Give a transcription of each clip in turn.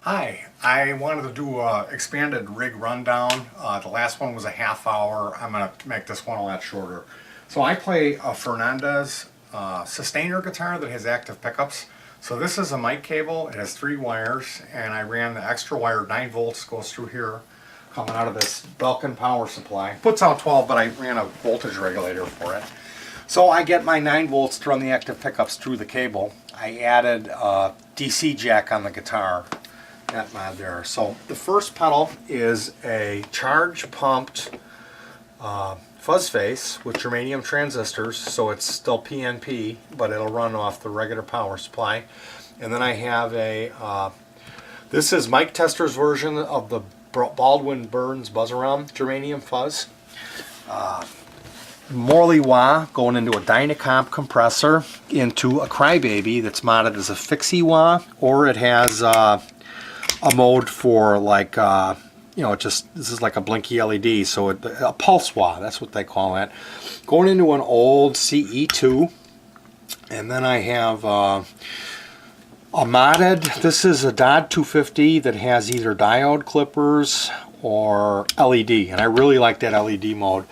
Hi, I wanted to do a expanded rig rundown. The last one was a half hour. I'm going to make this one a lot shorter. So I play a Fernandez sustainer guitar that has active pickups. So this is a mic cable. It has 3 wires, and I ran the extra wire, 9 volts, goes through here, coming out of this Belkin power supply. Puts out 12, but I ran a voltage regulator for it. So I get my 9 volts to run the active pickups through the cable. I added a DC jack on the guitar. That mod there. So the first pedal is a charge pumped fuzz face with germanium transistors, so it's still PNP, but it'll run off the regular power supply. And then I have a this is Mike Tester's version of the Baldwin Burns Buzz Around germanium fuzz. Morley wah going into a Dynacomp compressor into a Crybaby that's modded as a fixie wah, or it has a mode for like you know, this is like a blinky LED, so a pulse wah, that's what they call it. Going into an old CE2, and then I have a modded, this is a Dodd 250 that has either diode clippers or LED, and I really like that LED mode.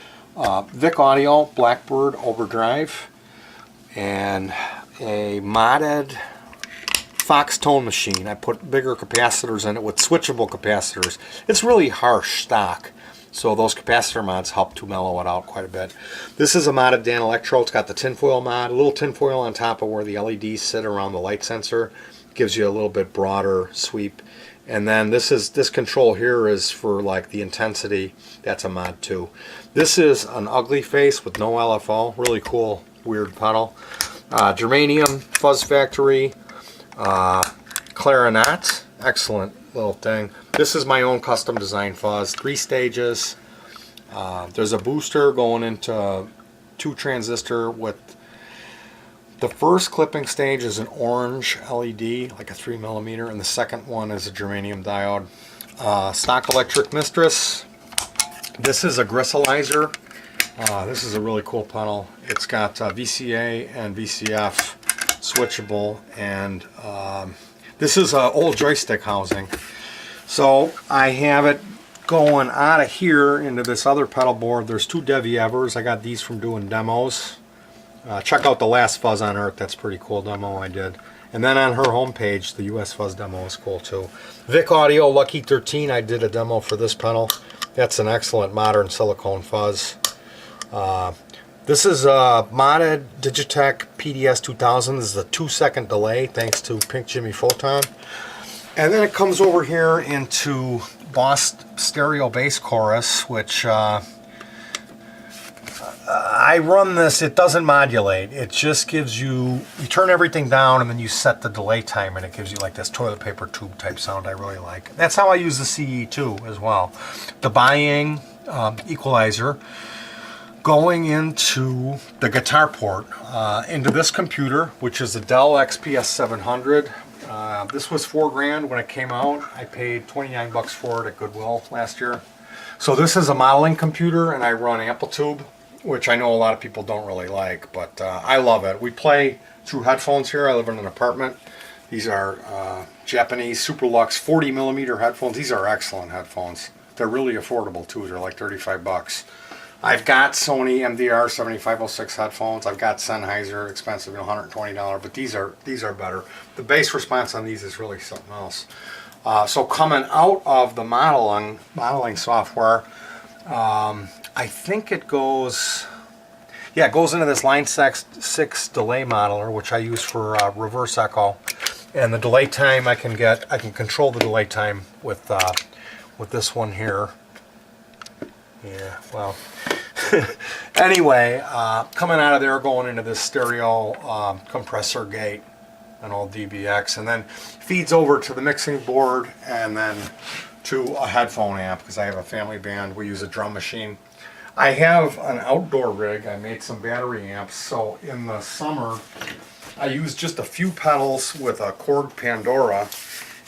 Vic Audio Blackbird Overdrive, and a modded Fox tone machine. I put bigger capacitors in it with switchable capacitors. It's really harsh stock, so those capacitor mods help to mellow it out quite a bit. This is a modded Dan Electro. It's got the tinfoil mod, a little tinfoil on top of where the LEDs sit around the light sensor. Gives you a little bit broader sweep. And then this control here is for like the intensity. That's a mod too. This is an ugly face with no LFO. Really cool, weird pedal. Germanium Fuzz Factory. Clarinet, excellent little thing. This is my own custom design fuzz, 3 stages. There's a booster going into 2 transistor with the first clipping stage is an orange LED, like a 3mm, and the second one is a germanium diode. Stock Electric Mistress. This is a gristleizer. This is a really cool pedal. It's got VCA and VCF switchable, and this is an old joystick housing. So I have it going out of here into this other pedal board. There's 2 Devi Evers. I got these from doing demos. Check out the last Fuzz on Earth. That's a pretty cool demo I did. And then on her homepage, the US Fuzz demo is cool too. Vic Audio Lucky 13. I did a demo for this pedal. That's an excellent modern silicone fuzz. This is a modded Digitech PDS 2000. This is a 2-second delay thanks to Pink Jimmy Photon. And then it comes over here into Boss Stereo Bass Chorus, which I run this, it doesn't modulate. It just gives you turn everything down and then you set the delay time and it gives you like this toilet paper tube type sound I really like. That's how I use the CE2 as well. The Buying equalizer. Going into the guitar port, into this computer, which is a Dell XPS 700. This was $4 grand when it came out. I paid 29 bucks for it at Goodwill last year. So this is a modeling computer, and I run Amplitude, which I know a lot of people don't really like, but I love it. We play through headphones here. I live in an apartment. These are Japanese Superlux 40mm headphones. These are excellent headphones. They're really affordable too. They're like 35 bucks. I've got Sony MDR 7506 headphones. I've got Sennheiser, expensive, $120, but these are better. The bass response on these is really something else. So coming out of the modeling software, I think it goes, yeah, it goes into this Line 6 delay modeler, which I use for reverse echo. And the delay time I can control the delay time with this one here. Yeah, well, anyway, coming out of there, going into this stereo compressor gate, an old DBX, and then feeds over to the mixing board and then to a headphone amp, because I have a family band. We use a drum machine. I have an outdoor rig. I made some battery amps, so in the summer I use just a few pedals with a Korg Pandora.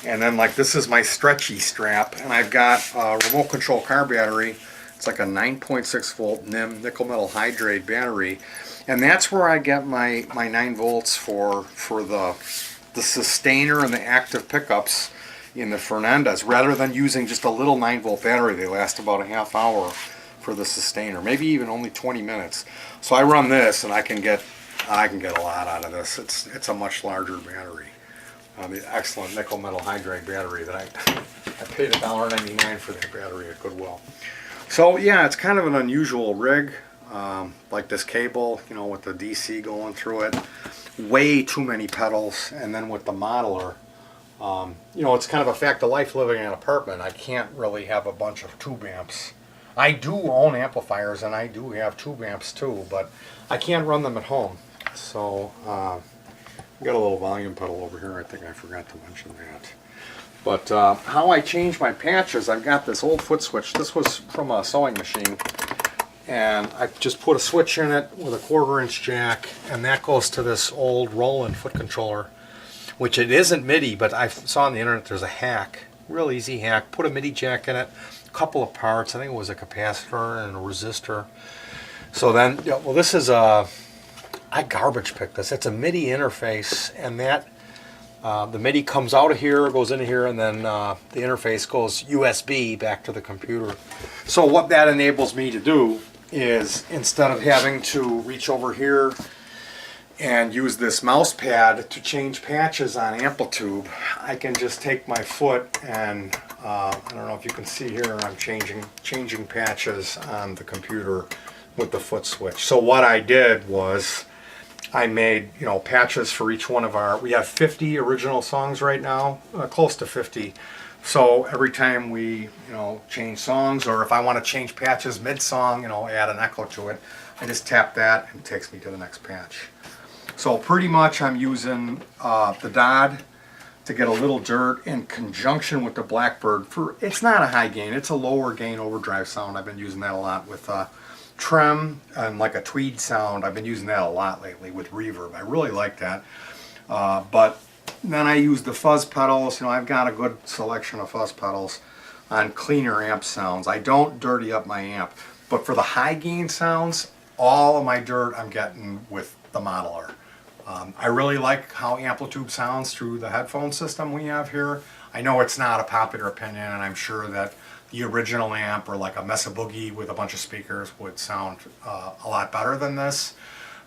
And then like this is my stretchy strap, and I've got a remote control car battery. It's like a 9.6 volt NIM nickel metal hydrate battery, and that's where I get my 9 volts for the sustainer and the active pickups. in the Fernandez. Rather than using just a little 9-volt battery, they last about a half hour for the sustainer, maybe even only 20 minutes. So I run this, and I can get a lot out of this. It's a much larger battery. The excellent nickel metal hydride battery that I paid $1.99 for that battery at Goodwill. So yeah, it's kind of an unusual rig, like this cable, you know, with the DC going through it. Way too many pedals, and then with the modeler, you know, it's kind of a fact of life living in an apartment. I can't really have a bunch of tube amps. I do own amplifiers, and I do have tube amps too, but I can't run them at home. So I've got a little volume pedal over here. I think I forgot to mention that. But how I change my patches, I've got this old foot switch. This was from a sewing machine, and I just put a switch in it with a 1/4-inch jack, and that goes to this old Roland foot controller, which it isn't MIDI, but I saw on the internet there's a hack, real easy hack. Put a MIDI jack in it, a couple of parts. I think it was a capacitor and a resistor. So then, yeah, well, this is a, I garbage picked this. It's a MIDI interface, and that the MIDI comes out of here, goes into here, and then the interface goes USB back to the computer. So what that enables me to do is, instead of having to reach over here and use this mouse pad to change patches on Amplitube, I can just take my foot and I don't know if you can see here, I'm changing patches on the computer with the foot switch. So what I did was I made, you know, patches for each one of our, we have 50 original songs right now, close to 50. So every time we, you know, change songs, or if I want to change patches mid-song, you know, add an echo to it, I just tap that and it takes me to the next patch. So pretty much I'm using the Dodd to get a little dirt in conjunction with the Blackbird. It's not a high gain, it's a lower gain overdrive sound. I've been using that a lot with trem and like a tweed sound. I've been using that a lot lately with reverb. I really like that. But then I use the fuzz pedals. You know, I've got a good selection of fuzz pedals on cleaner amp sounds. I don't dirty up my amp, but for the high gain sounds, all of my dirt I'm getting with the modeler. I really like how Amplitube sounds through the headphone system we have here. I know it's not a popular opinion, and I'm sure that the original amp, or like a Mesa Boogie with a bunch of speakers, would sound a lot better than this.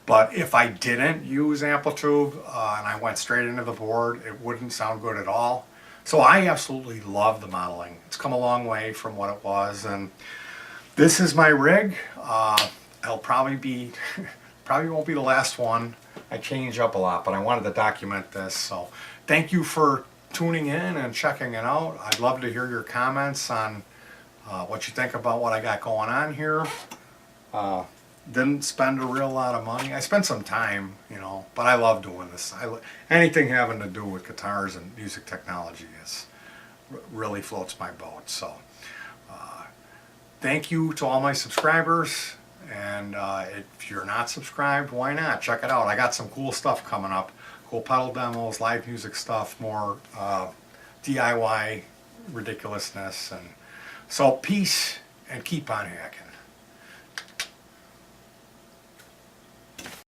But if I didn't use Amplitube and I went straight into the board, it wouldn't sound good at all. So I absolutely love the modeling. It's come a long way from what it was, and this is my rig. It'll probably won't be the last one. I change up a lot, but I wanted to document this. So thank you for tuning in and checking it out. I'd love to hear your comments on what you think about what I got going on here. Didn't spend a real lot of money. I spent some time, you know, but I love doing this. Anything having to do with guitars and music technology really floats my boat. So thank you to all my subscribers. And if you're not subscribed, why not? Check it out. I got some cool stuff coming up. Cool pedal demos, live music stuff, more DIY ridiculousness. And so peace, and keep on hacking.